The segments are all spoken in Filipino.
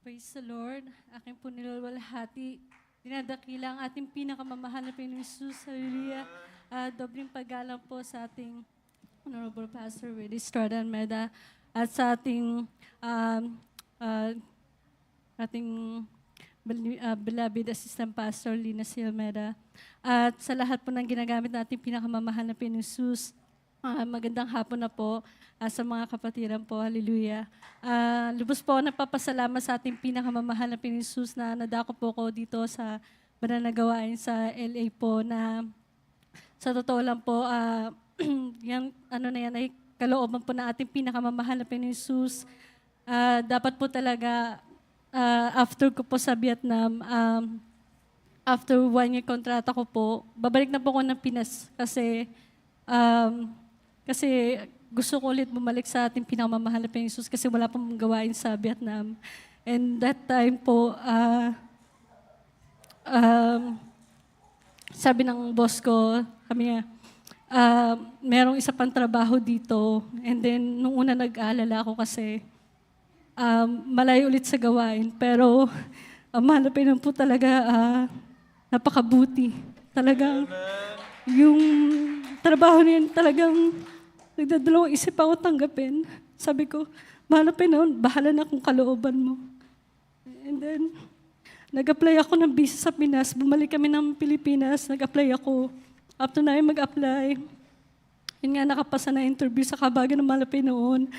Praise the Lord. Aking po nilalwalhati. Dinadakila ang ating pinakamamahal na Panginoong Jesus. Hallelujah. Dobling paggalang po sa ating Honorable Pastor Willie Estrada Almeda at sa ating beloved Assistant Pastor Lina C. Almeda at sa lahat po ng ginagamit natin pinakamamahal na Panginoong Jesus. Magandang hapon na po sa mga kapatiran po. Hallelujah. Lubos po nagpapasalamat sa ating pinakamamahal na Panginoong Jesus na nadako po ko dito sa banal na gawain sa LA po na sa totoo lang po, yan ay kalooban po na ating pinakamamahal na Panginoong Jesus. Dapat po talaga, after ko po sa Vietnam, after 1 year kontrata ko po, babalik na po ko ng Pinas kasi gusto ko ulit bumalik sa ating pinakamamahal na Panginoong Jesus kasi wala pong gawain sa Vietnam. And that time po, sabi ng boss ko, merong isa pang trabaho dito. And then, nung una nag-aalala ako kasi malayo ulit sa gawain. Pero, ang mahal na Panginoon po talaga, napakabuti. Talagang, yung trabaho niyan talagang nagdadalawang isip ako tanggapin. Sabi ko, mahal na Panginoon, bahala na kung kalooban mo. And then, nag-apply ako ng visa sa Pinas. Bumalik kami ng Pilipinas, nag-apply ako. After na mag-apply, yun nga, nakapasa na interview sa Kabagan ng mahal na Panginoon.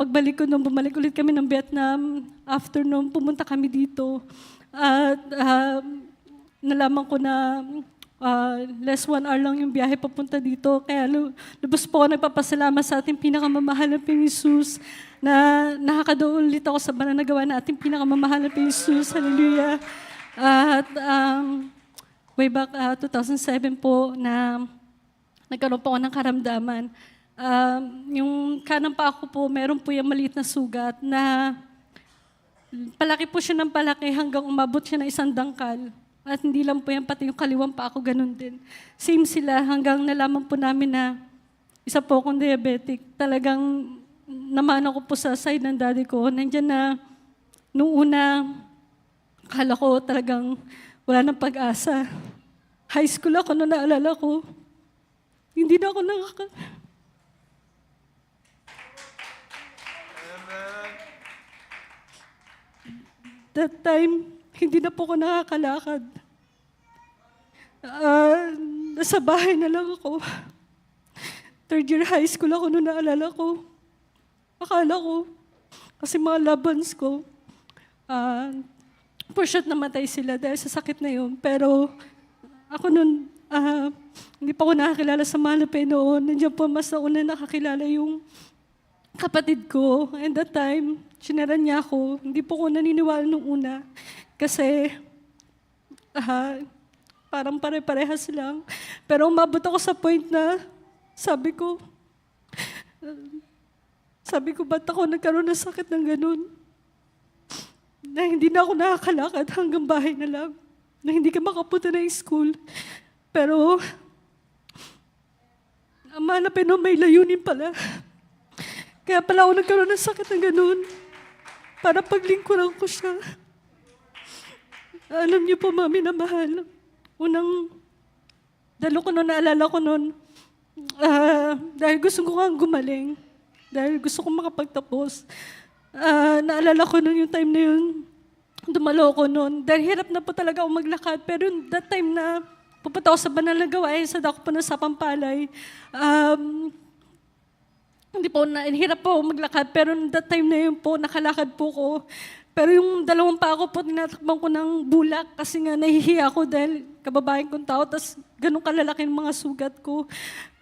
Pagbalik ko nung bumalik ulit kami ng Vietnam, after nung pumunta kami dito, at nalaman ko na less 1 hour lang yung biyahe papunta dito. Kaya lubos po ako nagpapasalamat sa ating pinakamamahal na Panginoong Jesus na nakakadoon ulit ako sa banal na gawain na ating pinakamamahal na Panginoong Jesus. Hallelujah. At way back 2007 po na nagkaroon po ako ng karamdaman. Yung kanang pa ako po, meron po yung maliit na sugat na palaki po siya ng palaki hanggang umabot siya ng 1 dangkal. At hindi lang po yan, pati yung kaliwang pa ako ganun din. Same sila hanggang nalaman po namin na isa po akong diabetic. Talagang namana ko po sa side ng daddy ko. Nandiyan na, nung una, akala ko talagang wala nang pag-asa. High school ako, nung naalala ko, hindi na ako That time, hindi na po ako nakakalakad. Nasa bahay na lang ako. 3rd year high school ako nung naalala ko. Akala ko, kasi mga labans ko, for sure namatay sila dahil sa sakit na yun. Pero ako nun, hindi pa ako nakakilala sa mahal na Panginoon. Nandiyan po mas nauna nakakilala yung kapatid ko. And that time, sinaran niya ako. Hindi po ako naniniwala nung una. Kasi, parang pare-parehas lang. Pero umabot ako sa point na, sabi ko, ba't ako nagkaroon ng sakit ng ganun? Na hindi na ako nakakalakad hanggang bahay na lang. Na hindi ka makapunta ng school. Pero, ang mahal na Panginoon, may layunin pala. Kaya pala ako nagkaroon ng sakit ng ganun. Para paglingkuran ko siya. Alam niyo po, Mami, na mahal. Unang dalo ko noon, naalala ko noon, dahil gusto ko kang gumaling, dahil gusto ko makapagtapos. Naalala ko noon yung time na yun, dumalo ko noon. Dahil hirap na po talaga ako maglakad, pero that time na pupunta ako sa banal na gawain, sa dako po na sa Pampalay, hindi po, hirap po ako maglakad, pero that time na yun po, nakalakad po ko. Pero yung 2 pa ako po, tinatakbang ko ng bulak kasi nga nahihiya ako dahil kababaeng kong tao, tapos ganun kalalaki ng mga sugat ko.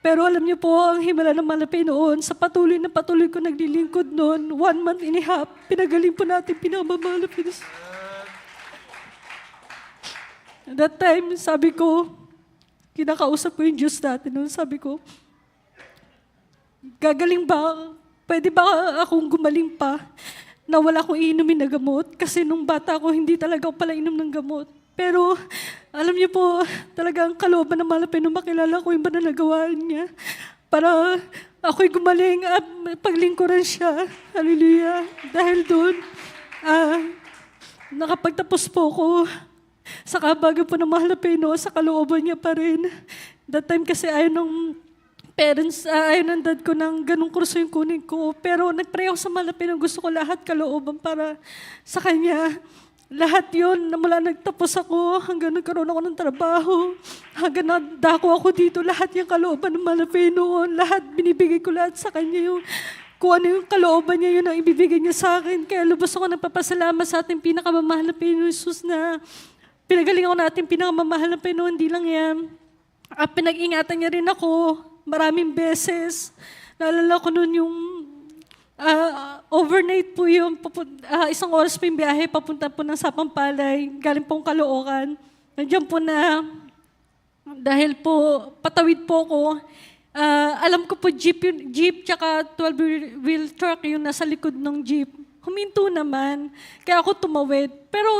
Pero alam niyo po, ang himala ng malapit noon, sa patuloy na patuloy ko naglilingkod noon, 1 month and a half, pinagaling po natin pinakamalapit. That time, sabi ko, kinakausap ko yung Diyos natin noon, sabi ko, gagaling ba? Pwede ba akong gumaling pa? Na wala akong iinumin na gamot. Kasi nung bata ako, hindi talaga ako pala inom ng gamot. Pero, alam niyo po, talagang kalooban ng malapit nung makilala ko yung banal na gawain niya. Para ako'y gumaling at paglingkuran siya. Hallelujah. Dahil doon, nakapagtapos po ako sa kahabagan po ng mahal na Panginoon, sa kalooban niya pa rin. That time kasi ayaw ng parents, ayaw ng dad ko ng ganong kurso yung kunin ko. Pero nag-pray ako sa mahal na Panginoon, gusto ko lahat kalooban para sa Kanya. Lahat yun, na mula nagtapos ako, hanggang nagkaroon ako ng trabaho, hanggang nadako ako dito, lahat yung kalooban ng mahal na Panginoon, lahat, binibigay ko lahat sa Kanya yung kung ano yung kalooban niya, yun ang ibibigay niya sa akin. Kaya lubos ako nagpapasalamat sa ating pinakamamahal na Panginoon Jesus na pinagaling ako natin pinakamamahal na Panginoon, hindi lang yan. Pinag-ingatan niya rin ako maraming beses. Naalala ko noon yung overnight po yung 1 oras po yung biyahe, papunta po ng Sapampalay, galing pong Caloocan. Nandiyan po na, dahil po patawid po ako, alam ko po jeep tsaka 12-wheel truck yung nasa likod ng jeep. Huminto naman, kaya ako tumawid. Pero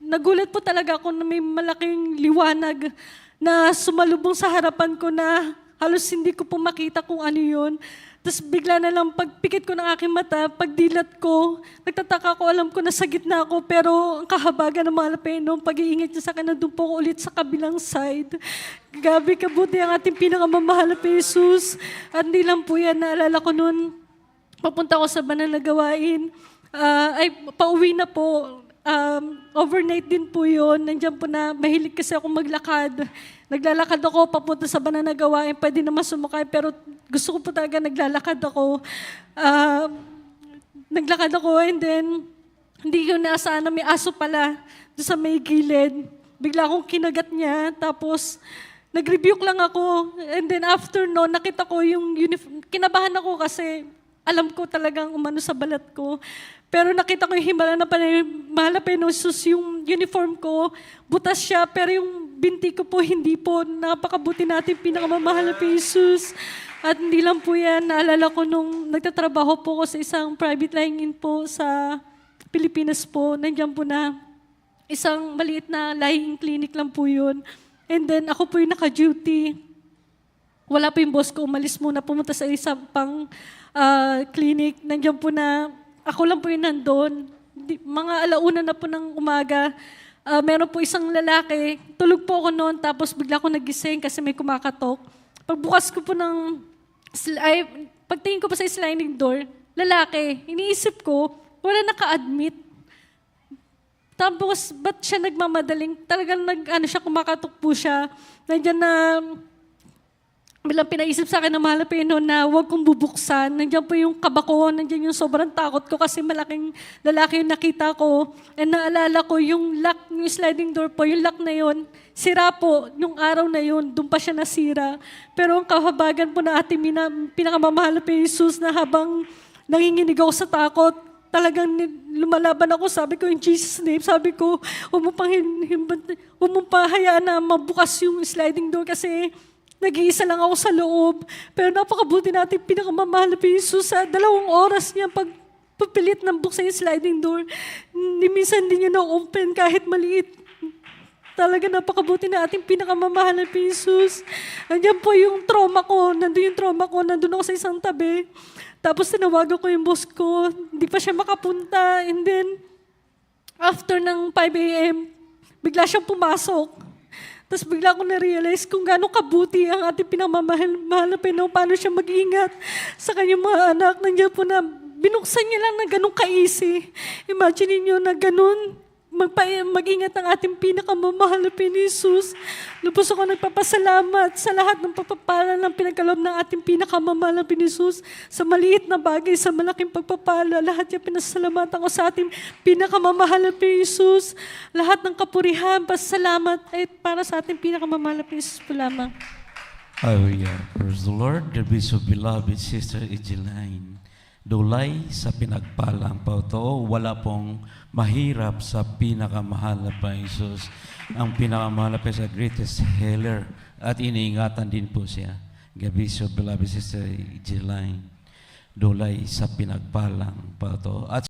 nagulat po talaga ako na may malaking liwanag na sumalubong sa harapan ko na halos hindi ko po makita kung ano yun. Tapos bigla na lang pagpikit ko ng aking mata, pagdilat ko, nagtataka ko, alam ko nasa gitna ako, pero ang kahabagan ng mahal na Panginoon, pag-iingat niya sa akin, nandun po ako ulit sa kabilang side. Gabi kabuti ang ating pinakamamahal na Jesus. At hindi lang po yan, naalala ko noon, papunta ako sa banal na gawain, pauwi na po, overnight din po yun. Nandiyan po na mahilig kasi ako maglakad. Naglalakad ako papunta sa banal na gawain. Pwede naman sumakay pero gusto ko po talaga naglalakad ako. Naglakad ako and then hindi ko naasahan na may aso pala doon sa may gilid. Bigla akong kinagat niya tapos nag-rebuke lang ako. And then after no, nakita ko yung uniform. Kinabahan ako kasi alam ko talagang umano sa balat ko. Pero nakita ko yung himala na mahal na Panginoon Jesus, yung uniform ko, butas siya, pero yung binti ko po, hindi po. Napakabuti natin, pinakamamahal na Jesus. At hindi lang po yan, naalala ko nung nagtatrabaho po ko sa isang private line-in po sa Pilipinas po. Nandiyan po na isang maliit na lying clinic lang po yun. And then ako po yung naka-duty. Wala po yung boss ko, umalis muna, pumunta sa isang pang clinic. Nandiyan po na ako lang po yung nandun. Mga alauna na po ng umaga, meron po isang lalaki. Tulog po ako noon, tapos bigla ako nagising kasi may kumakatok. Pagbukas ko po pagtingin ko po sa sliding door, lalaki, iniisip ko, wala naka-admit. Tapos, ba't siya nagmamadaling? Talagang siya, kumakatok po siya. Nandiyan na, bilang pinaisip sa akin ng mahal na Panginoon na huwag kong bubuksan. Nandiyan po yung kaba ko, nandiyan yung sobrang takot ko kasi malaking lalaki yung nakita ko. And naalala ko yung lock, yung sliding door po, yung lock na yun, sira po, yung araw na yun, doon pa siya nasira. Pero ang kahabagan po na ating pinakamamahal na Jesus na habang nanginginig ako sa takot, talagang lumalaban ako, sabi ko in Jesus' name, sabi ko, huwag mo pang hayaan na mabukas yung sliding door kasi nag-iisa lang ako sa loob. Pero napakabuti natin pinakamamahal na Jesus sa 2 oras niya pagpilit ng buksan yung sliding door. Minsan hindi niya na-open kahit maliit. Talaga napakabuti na ating pinakamamahal na Jesus. Nandiyan po yung trauma ko. Nandun ako sa isang tabi. Tapos tinawagan ko yung boss ko. Hindi pa siya makapunta. And then, after ng 5 a.m., bigla siyang pumasok. Tapos bigla ko na-realize kung gaano kabuti ang ating pinamamahal na Panginoon, paano siya mag-ingat sa kanyang mga anak. Nandiyan po na binuksan niya lang na ganun ka-easy. Imagine niyo na ganun, mag-ingat ang ating pinakamamahal na Jesus. Lubos ako nagpapasalamat sa lahat ng pagpapala ng pinagkaloob ng ating pinakamamahal na Jesus. Sa maliit na bagay, sa malaking pagpapala, lahat yung pinasalamatan ko sa ating pinakamamahal na Jesus. Lahat ng kapurihan, pasalamat ay para sa ating pinakamamahal na Jesus po lamang. Hallelujah. Praise the Lord. The so beloved Sister Egeline. Dulay sa pinagpalang pauto, wala pong mahirap sa pinakamahal na Jesus. Ang pinakamahal na sa greatest healer at iniingatan din po siya. Gabi so beloved Sister Egeline. Dulay sa pinagpalang pauto. At